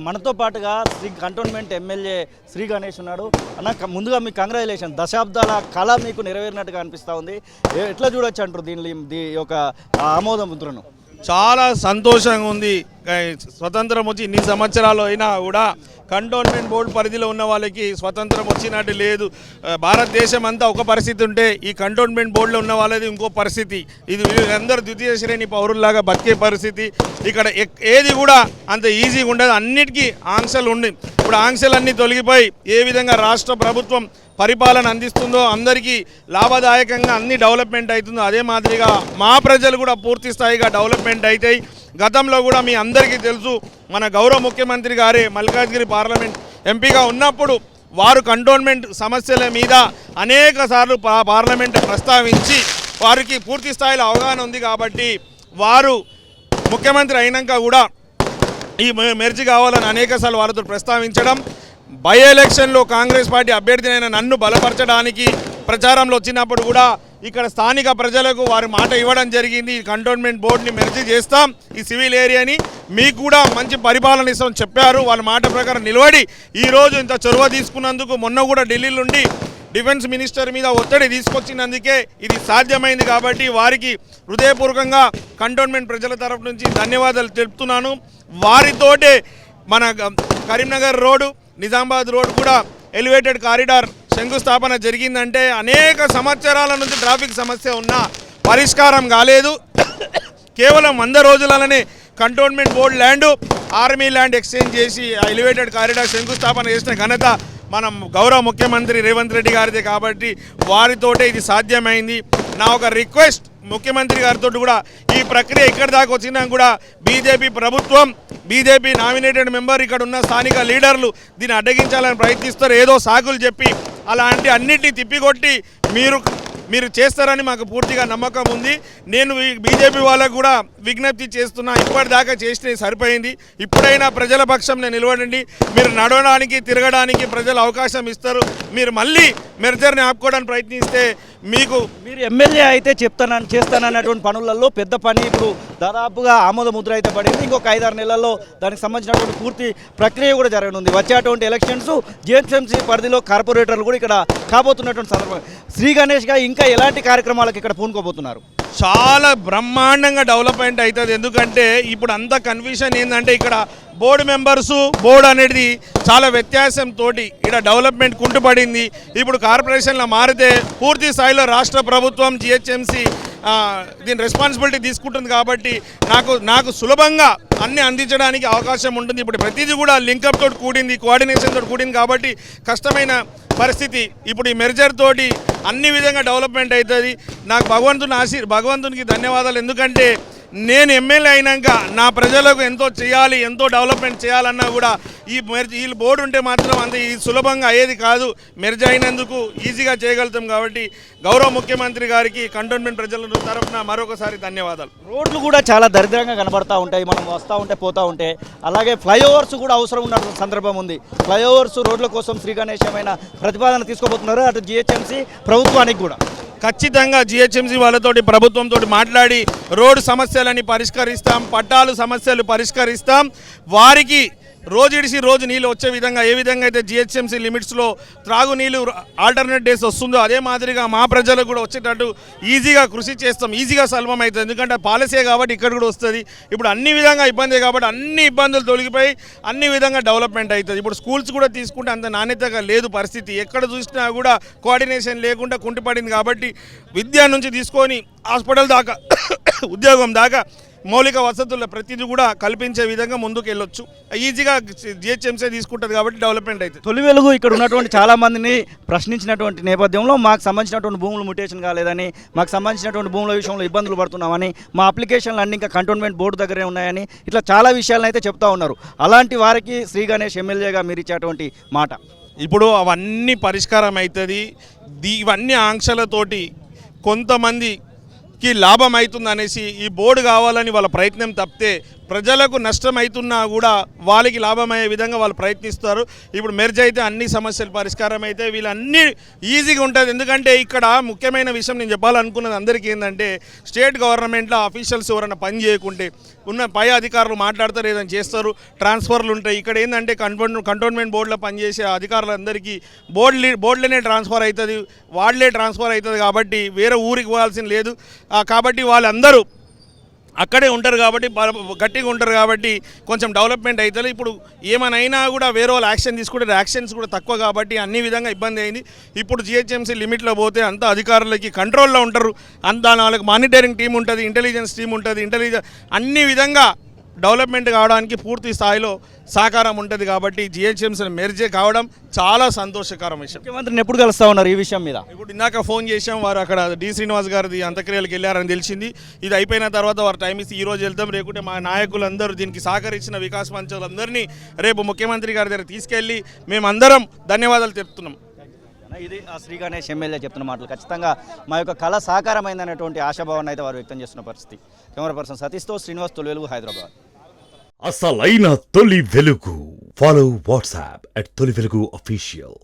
మనతో పాటుగా cantonment MLA Shri Ganesh ఉన్నాడు. అన్న, ముందుగా మీకు కంగ్రాచులేషన్. దశాబ్దాల కళ మీకు నెరవేరినట్టుగా అనిపిస్తూ ఉంది. ఎట్లా చూడొచ్చు అంటారు దీని యొక్క ఆమోద ముద్రను? చాలా సంతోషంగా ఉంది. స్వతంత్రం వచ్చి ఇన్ని సంవత్సరాలు అయినా కూడా కంటోన్మెంట్ బోర్డు పరిధిలో ఉన్న వాళ్ళకి స్వతంత్రం వచ్చినట్టు లేదు. భారతదేశం అంతా ఒక పరిస్థితి ఉంటే ఈ కంటోన్మెంట్ బోర్డులో ఉన్న వాళ్ళది ఇంకో పరిస్థితి. ఇది వీళ్ళందరూ ద్వితీయ శ్రేణి పౌరుల్లాగా బతికే పరిస్థితి. ఇక్కడ ఏది కూడా అంత ఈజీగా ఉండదు, అన్నిటికీ ఆంక్షలు ఉండి ఇప్పుడు ఆంక్షలన్నీ తొలగిపోయి ఏ విధంగా రాష్ట్ర ప్రభుత్వం పరిపాలన అందిస్తుందో అందరికీ లాభదాయకంగా అన్ని డెవలప్మెంట్ అవుతుందో అదే మాదిరిగా మా ప్రజలు కూడా పూర్తి స్థాయిగా డెవలప్మెంట్ అవుతాయి. గతంలో కూడా మీ అందరికీ తెలుసు, మన గౌరవ ముఖ్యమంత్రి గారే మల్కాజ్గిరి పార్లమెంట్ ఎంపీగా ఉన్నప్పుడు వారు కంటోన్మెంట్ సమస్యల మీద అనేక సార్లు పార్లమెంట్ ప్రస్తావించి వారికి పూర్తి స్థాయిలో అవగాహన ఉంది కాబట్టి వారు ముఖ్యమంత్రి అయినాక కూడా ఈ మెర్జీ కావాలని అనేకసార్లు వారితో ప్రస్తావించడం, బై ఎలక్షన్లో కాంగ్రెస్ పార్టీ అభ్యర్థినైన నన్ను బలపరచడానికి ప్రచారంలో వచ్చినప్పుడు కూడా ఇక్కడ స్థానిక ప్రజలకు వారి మాట ఇవ్వడం జరిగింది. ఈ కంటోన్మెంట్ బోర్డుని మెర్జీ చేస్తాం, ఈ సివిల్ ఏరియాని మీకు కూడా మంచి పరిపాలన ఇస్తామని చెప్పారు. వాళ్ళ మాట ప్రకారం నిలబడి ఈరోజు ఇంత చొరవ తీసుకున్నందుకు మొన్న కూడా ఢిల్లీ నుండి డిఫెన్స్ మినిస్టర్ మీద ఒత్తిడి తీసుకొచ్చినందుకే ఇది సాధ్యమైంది. కాబట్టి వారికి హృదయపూర్వకంగా కంటోన్మెంట్ ప్రజల తరఫు నుంచి ధన్యవాదాలు తెలుపుతున్నాను. వారితోటే మన కరీంనగర్ రోడ్డు, నిజామాబాద్ రోడ్ కూడా ఎలివేటెడ్ కారిడార్ శంకుస్థాపన జరిగిందంటే అనేక సంవత్సరాల నుంచి ట్రాఫిక్ సమస్య ఉన్నా పరిష్కారం కాలేదు. కేవలం 100 రోజులనే cantonment board land army land exchange చేసి ఆ ఎలివేటెడ్ కారిడార్ శంకుస్థాపన చేసిన ఘనత మనం గౌరవ ముఖ్యమంత్రి రేవంత్ రెడ్డి గారిదే. కాబట్టి వారితోటే ఇది సాధ్యమైంది. నా ఒక రిక్వెస్ట్ ముఖ్యమంత్రి గారితో కూడా ఈ ప్రక్రియ ఇక్కడి దాకా వచ్చినా కూడా బీజేపీ ప్రభుత్వం, బీజేపీ నామినేటెడ్ మెంబర్, ఇక్కడ ఉన్న స్థానిక లీడర్లు దీన్ని అడ్డగించాలని ప్రయత్నిస్తారు. ఏదో సాకులు చెప్పి అలాంటి అన్నిటినీ తిప్పికొట్టి మీరు చేస్తారని మాకు పూర్తిగా నమ్మకం ఉంది. నేను బీజేపీ వాళ్ళకు కూడా విజ్ఞప్తి చేస్తున్నా, ఇప్పటిదాకా చేస్తే సరిపోయింది. ఇప్పుడైనా ప్రజల పక్షంలో నిలబడండి. మీరు నడవడానికి తిరగడానికి ప్రజలు అవకాశం ఇస్తారు. మీరు మళ్ళీ మెర్జర్ని ఆపుకోవడానికి ప్రయత్నిస్తే మీరు ఎమ్మెల్యే అయితే చేస్తానన్నటువంటి పనులలో పెద్ద పని ఇప్పుడు దాదాపుగా ఆమోద ముద్ర అయితే పడింది. ఇంకొక 5-6 నెలల్లో దానికి సంబంధించినటువంటి పూర్తి ప్రక్రియ కూడా జరగనుంది. వచ్చేటువంటి ఎలక్షన్స్ జిహెచ్ఎంసీ పరిధిలో కార్పొరేటర్లు కూడా ఇక్కడ కాబోతున్నటువంటి సందర్భం. శ్రీ గణేష్గా ఇంకా ఎలాంటి కార్యక్రమాలకు ఇక్కడ పూనుకోబోతున్నారు? చాలా బ్రహ్మాండంగా డెవలప్మెంట్ అవుతుంది. ఎందుకంటే ఇప్పుడు అంత కన్ఫ్యూషన్ ఏంటంటే ఇక్కడ బోర్డు మెంబర్సు బోర్డు అనేది చాలా వ్యత్యాసంతో ఇక్కడ డెవలప్మెంట్ కుంటుపడింది. ఇప్పుడు కార్పొరేషన్లో మారితే పూర్తి స్థాయిలో రాష్ట్ర ప్రభుత్వం జిహెచ్ఎంసీ దీని రెస్పాన్సిబిలిటీ తీసుకుంటుంది. కాబట్టి నాకు సులభంగా అన్నీ అందించడానికి అవకాశం ఉంటుంది. ఇప్పుడు ప్రతిదీ కూడా లింకప్ తోటి కూడింది, కోఆర్డినేషన్ తోటి కూడింది. కాబట్టి కష్టమైన పరిస్థితి ఇప్పుడు ఈ మెర్జర్ తోటి అన్ని విధంగా డెవలప్మెంట్ అవుతుంది. నాకు భగవంతునికి ధన్యవాదాలు. ఎందుకంటే నేను ఎమ్మెల్యే అయినాక నా ప్రజలకు ఎంతో చేయాలి, ఎంతో డెవలప్మెంట్ చేయాలన్నా కూడా ఈ బోర్డు ఉంటే మాత్రం అంత సులభంగా అయ్యేది కాదు. మెర్జ్ అయినందుకు ఈజీగా చేయగలుగుతాం. కాబట్టి గౌరవ ముఖ్యమంత్రి గారికి కంటోన్మెంట్ ప్రజల తరఫున మరొకసారి ధన్యవాదాలు. రోడ్లు కూడా చాలా దరిద్రంగా కనబడతా ఉంటాయి, మనం వస్తూ ఉంటే పోతూ ఉంటే. అలాగే ఫ్లైఓవర్స్ కూడా అవసరం ఉన్న సందర్భం ఉంది. ఫ్లైఓవర్స్ రోడ్ల కోసం శ్రీ గణేష్ ఏమైనా ప్రతిపాదన తీసుకోబోతున్నారు అటు జిహెచ్ఎంసీ ప్రభుత్వానికి కూడా? ఖచ్చితంగా జిహెచ్ఎంసీ వాళ్ళతోటి ప్రభుత్వంతో మాట్లాడి రోడ్డు సమస్యలని పరిష్కరిస్తాం, పట్టాలు సమస్యలు పరిష్కరిస్తాం. వారికి రోజు ఇడిసి రోజు నీళ్ళు వచ్చే విధంగా ఏ విధంగా అయితే జిహెచ్ఎంసీ లిమిట్స్లో త్రాగునీళ్ళు ఆల్టర్నేట్ డేస్ వస్తుందో అదే మాదిరిగా మా ప్రజలకు కూడా వచ్చేటట్టు ఈజీగా కృషి చేస్తాం. ఈజీగా సులభం అవుతుంది. ఎందుకంటే పాలసీ కాబట్టి ఇక్కడ కూడా వస్తుంది. ఇప్పుడు అన్ని విధంగా ఇబ్బంది కాబట్టి అన్ని ఇబ్బందులు తొలగిపోయి అన్ని విధంగా డెవలప్మెంట్ అవుతుంది. ఇప్పుడు స్కూల్స్ కూడా తీసుకుంటే అంత నాణ్యతగా లేదు పరిస్థితి. ఎక్కడ చూసినా కూడా కోఆర్డినేషన్ లేకుండా కుంటుపడింది. కాబట్టి విద్య నుంచి తీసుకొని హాస్పిటల్ దాకా ఉద్యోగం దాకా మౌలిక వసతుల ప్రతిదీ కూడా కల్పించే విధంగా ముందుకు వెళ్ళొచ్చు. ఈజీగా జిహెచ్ఎంసీ తీసుకుంటుంది కాబట్టి డెవలప్మెంట్ అవుతుంది. తొలి వెలుగు ఇక్కడ ఉన్నటువంటి చాలా మందిని ప్రశ్నించినటువంటి నేపథ్యంలో మాకు సంబంధించినటువంటి భూములు మ్యుటేషన్ కాలేదని, మాకు సంబంధించినటువంటి భూముల విషయంలో ఇబ్బందులు పడుతున్నామని, మా అప్లికేషన్లు అన్ని ఇంకా కంటోన్మెంట్ బోర్డు దగ్గరే ఉన్నాయని ఇట్లా చాలా విషయాలను అయితే చెప్తా ఉన్నారు. అలాంటి వారికి శ్రీ గణేష్ ఎమ్మెల్యేగా మీరు ఇచ్చేటువంటి మాట ఇప్పుడు అవన్నీ పరిష్కారం అవుతుంది. ఇవన్నీ ఆంక్షలతోటి కొంతమందికి లాభం అవుతుంది అనేసి ఈ బోర్డు కావాలని వాళ్ళ ప్రయత్నం తప్పితే ప్రజలకు నష్టం అవుతున్నా కూడా వాళ్ళకి లాభమయ్యే విధంగా వాళ్ళు ప్రయత్నిస్తారు. ఇప్పుడు మెర్జ్ అయితే అన్ని సమస్యలు పరిష్కారం అయితే వీళ్ళన్నీ ఈజీగా ఉంటుంది. ఎందుకంటే ఇక్కడ ముఖ్యమైన విషయం నేను చెప్పాలనుకున్నది అందరికీ ఏంటంటే స్టేట్ గవర్నమెంట్లో అఫీషియల్స్ ఎవరైనా పని చేయకుంటే ఉన్న పై అధికారులు మాట్లాడతారు, ఏదైనా చేస్తారు, ట్రాన్స్ఫర్లు ఉంటాయి. ఇక్కడ ఏంటంటే కంటోన్మెంట్ బోర్డులో పనిచేసే అధికారులందరికీ బోర్డులోనే ట్రాన్స్ఫర్ అవుతుంది, వాళ్ళే ట్రాన్స్ఫర్ అవుతుంది. కాబట్టి వేరే ఊరికి పోవాల్సిన లేదు. కాబట్టి వాళ్ళందరూ అక్కడే ఉంటారు కాబట్టి గట్టిగా ఉంటారు కాబట్టి కొంచెం డెవలప్మెంట్ అవుతుంది. ఇప్పుడు ఏమైనా కూడా వేరే వాళ్ళు యాక్షన్ తీసుకుంటే యాక్షన్స్ కూడా తక్కువ కాబట్టి అన్ని విధంగా ఇబ్బంది అయింది. ఇప్పుడు జిహెచ్ఎంసీ లిమిట్లో పోతే అంత అధికారులకి కంట్రోల్లో ఉంటారు. అంత వాళ్ళకి మానిటరింగ్ టీం ఉంటుంది, ఇంటెలిజెన్స్ టీం ఉంటుంది, అన్ని విధంగా డెవలప్మెంట్ కావడానికి పూర్తి స్థాయిలో సహకారం ఉంటుంది. కాబట్టి జిహెచ్ఎంసీ మెర్జే కావడం చాలా సంతోషకరం విషయం. ముఖ్యమంత్రిని ఎప్పుడు కలుస్తా ఉన్నారు ఈ విషయం మీద? ఇప్పుడు ఇందాక ఫోన్ చేసాం, వారు అక్కడ డి శ్రీనివాస్ గారిది అంత్యక్రియలకు వెళ్ళారని తెలిసింది. ఇది అయిపోయిన తర్వాత వారు టైం ఇస్తే ఈరోజు వెళ్తాం, లేకుంటే మా నాయకులందరూ దీనికి సహకరించిన వికాస్ మంచులందరినీ రేపు ముఖ్యమంత్రి గారి దగ్గర తీసుకెళ్ళి మేమందరం ధన్యవాదాలు చెప్తున్నాం. ఇది ఆ శ్రీ గణేష్ ఎమ్మెల్యే చెప్తున్న మాటలు. ఖచ్చితంగా మా యొక్క కళ సాకారమైందనేటువంటి ఆశాభావాన్ని అయితే వారు వ్యక్తం చేస్తున్న పరిస్థితి. కెమెరా పర్సన్ సతీష్తో శ్రీనివాస్, తొలి వెలుగు, హైదరాబాద్. అసలైన తొలి వెలుగు. ఫాలో వాట్సాప్ @తొలి వెలుగు official.